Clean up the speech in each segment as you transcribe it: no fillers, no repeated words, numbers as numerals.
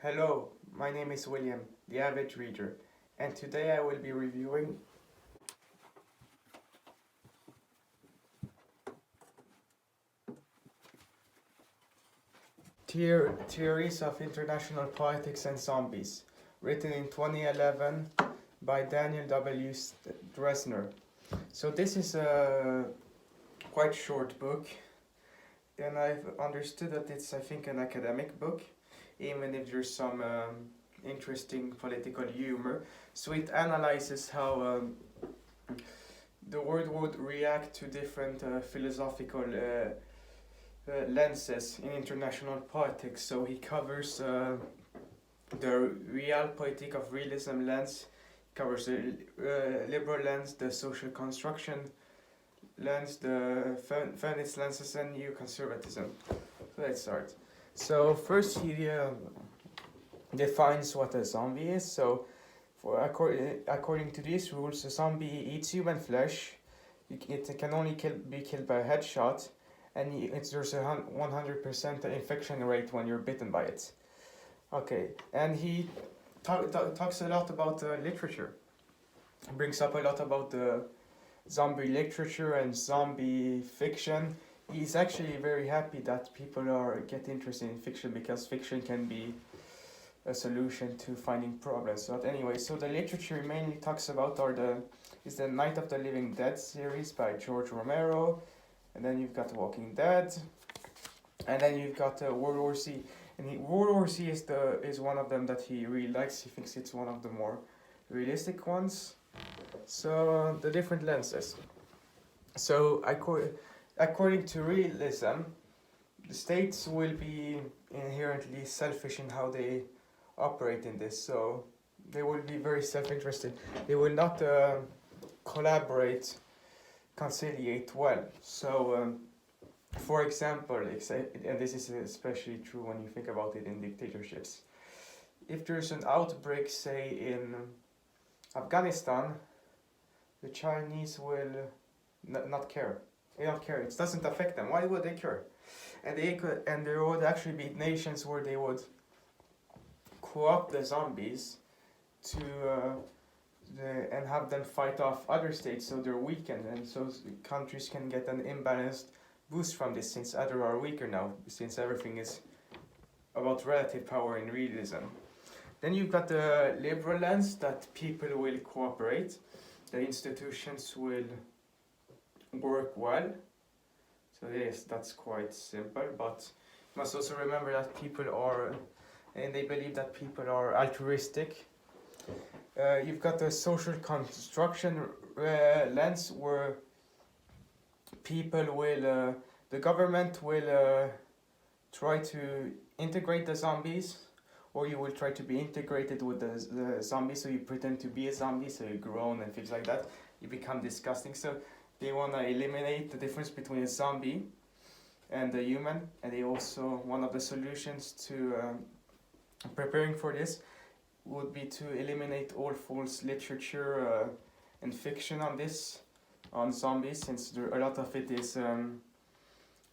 Hello, my name is William, the Avid reader, and today I will be reviewing Theories of International Politics and Zombies, written in 2011 by Daniel W. Drezner. So this is a quite short book, and I've understood that it's, I think, an academic book, even if there's some interesting political humor. So it analyzes how the world would react to different philosophical lenses in international politics. So he covers the realpolitik of realism lens, covers the liberal lens, the social construction lens, the feminist lenses, and neoconservatism. So let's start. So first he defines what a zombie is. So according to these rules, a zombie eats human flesh. It can only be killed by a headshot, and there's a 100% infection rate when you're bitten by it. Okay, and he talks a lot about literature. He brings up a lot about the zombie literature and zombie fiction. He's actually very happy that people get interested in fiction, because fiction can be a solution to finding problems. But anyway, so the literature he mainly talks about is the Night of the Living Dead series by George Romero, and then you've got Walking Dead, and then you've got World War Z. And World War Z is one of them that he really likes. He thinks it's one of the more realistic ones. So the different lenses. So according to realism, the states will be inherently selfish in how they operate in this. So they will be very self-interested. They will not collaborate, conciliate well. So for example, and this is especially true when you think about it in dictatorships, if there's an outbreak, say in Afghanistan, the Chinese will not care. They don't care. It doesn't affect them. Why would they care? And there would actually be nations where they would co-opt the zombies and have them fight off other states, so they're weakened, and so countries can get an imbalanced boost from this, since others are weaker now, since everything is about relative power in realism. Then you've got the liberal lens, that people will cooperate, the institutions will work well. So yes, that's quite simple, but you must also remember that they believe that people are altruistic. You've got the social construction lens, where the government will try to integrate the zombies, or you will try to be integrated with the zombies, so you pretend to be a zombie, so you groan and things like that. You become disgusting. So they want to eliminate the difference between a zombie and a human, and one of the solutions to preparing for this would be to eliminate all false literature and fiction on zombies, since a lot of it is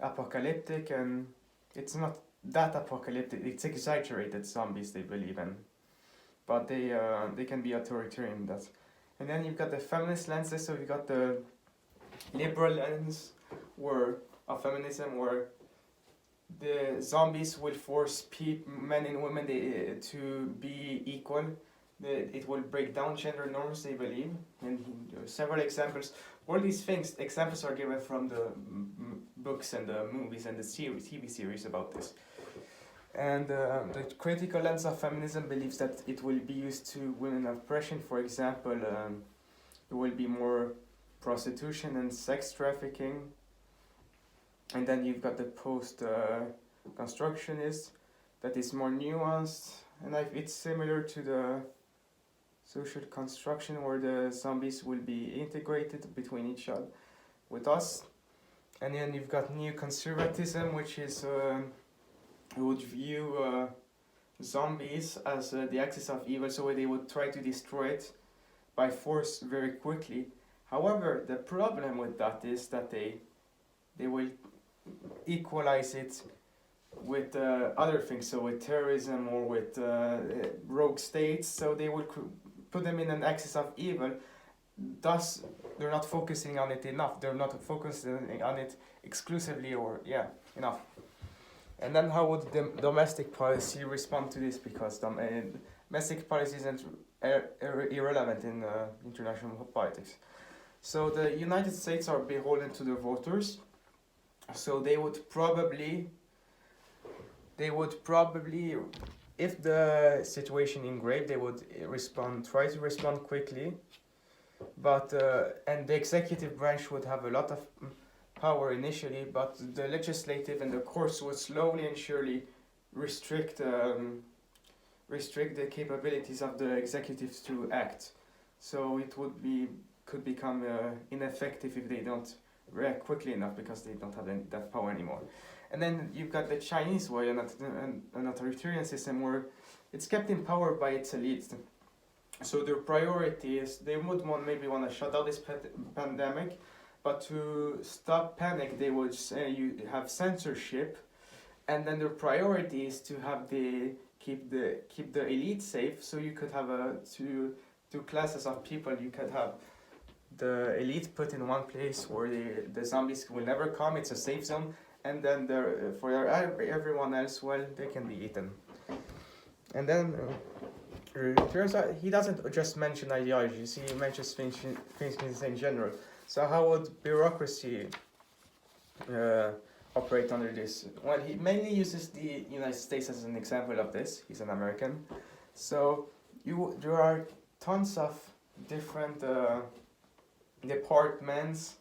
apocalyptic, and it's not that apocalyptic. It's exaggerated zombies they believe in, but they can be authoritarian. And then you've got the feminist lenses. So you've got the liberal lens of feminism, where the zombies will force men and women to be equal. It will break down gender norms, they believe. And there are several examples. All these examples are given from the books and the movies and the TV series about this. And the critical lens of feminism believes that it will be used to women oppression. For example, there will be more prostitution and sex trafficking. And then you've got the post-constructionist that is more nuanced, and it's similar to the social construction, where the zombies will be integrated between each other with us. And then you've got neoconservatism, which is would view zombies as the axis of evil, so they would try to destroy it by force very quickly. However, the problem with that is that they will equalize it other things, so with terrorism or with rogue states, so they would put them in an axis of evil. Thus, they're not focusing on it enough. They're not focusing on it exclusively, or enough. And then how would the domestic policy respond to this? Because domestic policy isn't irrelevant in international politics. So the United States are beholden to the voters. So they would probably, if the situation is grave, they would try to respond quickly. But and the executive branch would have a lot of power initially, but the legislative and the courts would slowly and surely restrict the capabilities of the executives to act. So it could become ineffective if they don't react quickly enough, because they don't have that power anymore. And then you've got the Chinese way, an authoritarian system where it's kept in power by its elites. So their priority is they would maybe want to shut down this pandemic, but to stop panic, they would say you have censorship, and then their priority is to have keep the elite safe. So you could have two classes of people. You could have the elite put in one place where the zombies will never come. It's a safe zone, and then for everyone else, well, they can be eaten. And then turns out he doesn't just mention ideologies. He mentions things in general. So how would bureaucracy operate under this? Well, he mainly uses the United States as an example of this. He's an American. So there are tons of different departments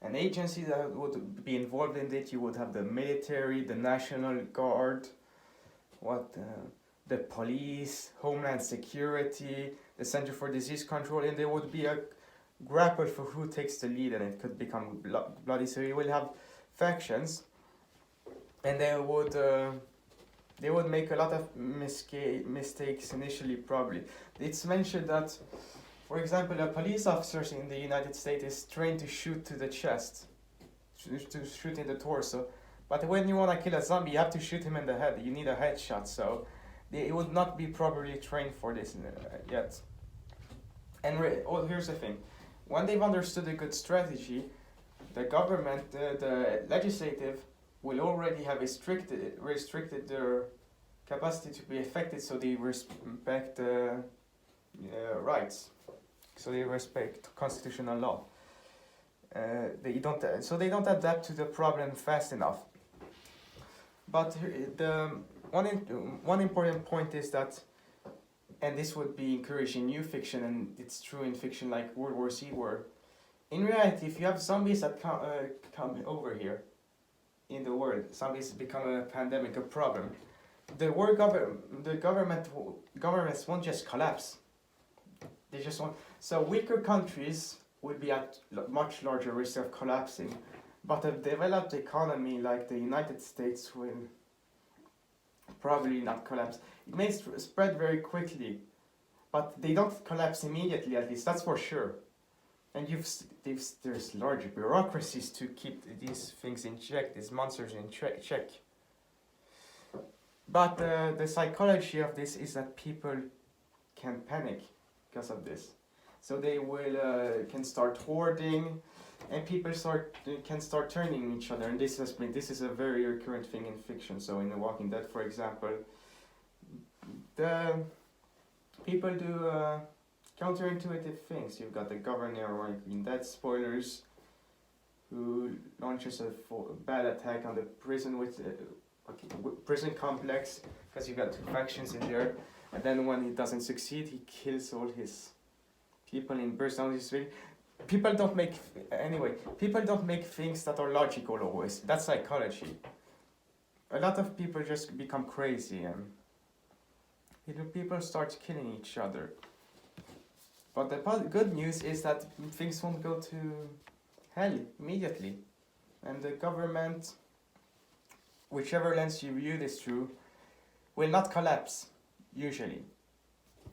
and agencies that would be involved in it. You would have the military, the National Guard, the police, Homeland Security, the Center for Disease Control, and there would be a grapple for who takes the lead, and it could become bloody. So you will have factions, and they would make a lot of mistakes initially. Probably it's mentioned that, for example, a police officer in the United States is trained to shoot to the chest, to shoot in the torso, but when you want to kill a zombie, you have to shoot him in the head. You need a headshot. So they would not be properly trained for this yet. And here's the thing. When they've understood a good strategy, the government, the legislative, will already have restricted their capacity to be affected, so they respect rights. So they respect constitutional law. They don't adapt to the problem fast enough. But the one important point is that, and this would be encouraged in new fiction, and it's true in fiction like World War Z, where in reality, if you have zombies that come over here in the world, zombies become a pandemic, a problem, the governments won't just collapse. They just won't. So weaker countries will be at much larger risk of collapsing, but a developed economy like the United States will probably not collapse. It may spread very quickly, but they don't collapse immediately, at least, that's for sure. And there's large bureaucracies to keep these things in check, these monsters in check. But the psychology of this is that people can panic because of this. So they can start hoarding, and people can start turning each other. And this is a very recurrent thing in fiction. So in The Walking Dead, for example, the people do counterintuitive things. You've got the governor, or in Dead, spoilers, who launches a bad attack on the prison prison complex, because you've got two factions in there. And then when he doesn't succeed, he kills all his people and bursts down his building. People don't make things that are logical always. That's psychology. A lot of people just become crazy, and people start killing each other. But the good news is that things won't go to hell immediately, and the government, whichever lens you view this through, will not collapse, usually.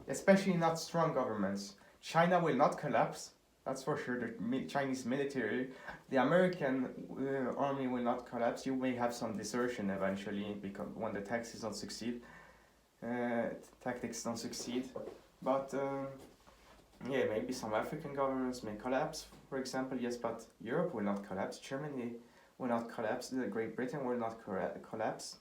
Especially not strong governments. China will not collapse. That's for sure. The Chinese military, the American army will not collapse. You may have some desertion eventually because when the taxes don't succeed, tactics don't succeed. But yeah, maybe some African governments may collapse, for example. Yes, but Europe will not collapse. Germany will not collapse. Great Britain will not collapse.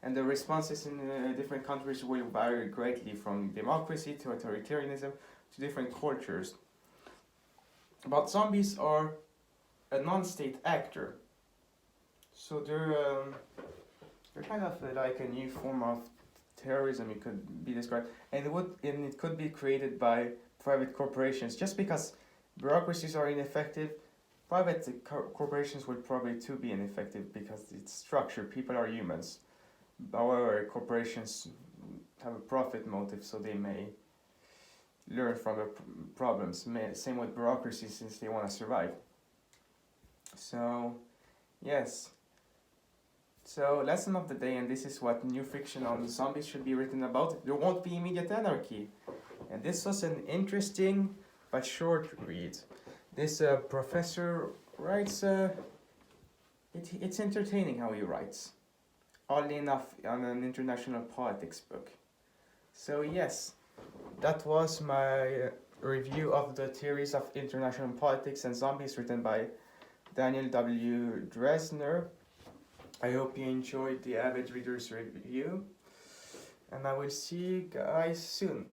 And the responses in different countries will vary greatly from democracy to authoritarianism to different cultures. But zombies are a non-state actor, so they're kind of like a new form of terrorism. It could be described, and it could be created by private corporations. Just because bureaucracies are ineffective, private corporations will probably too be ineffective because it's structure. People are humans. However, corporations have a profit motive, so they may learn from the problems. Same with bureaucracy, since they want to survive. So, yes. So, lesson of the day, and this is what new fiction on zombies should be written about. There won't be immediate anarchy. And this was an interesting but short read. This professor writes, it's entertaining how he writes. Oddly enough, on an international politics book. So yes, that was my review of the theories of international politics and zombies written by Daniel W. Drezner. I hope you enjoyed the Avid Reader's review, and I will see you guys soon.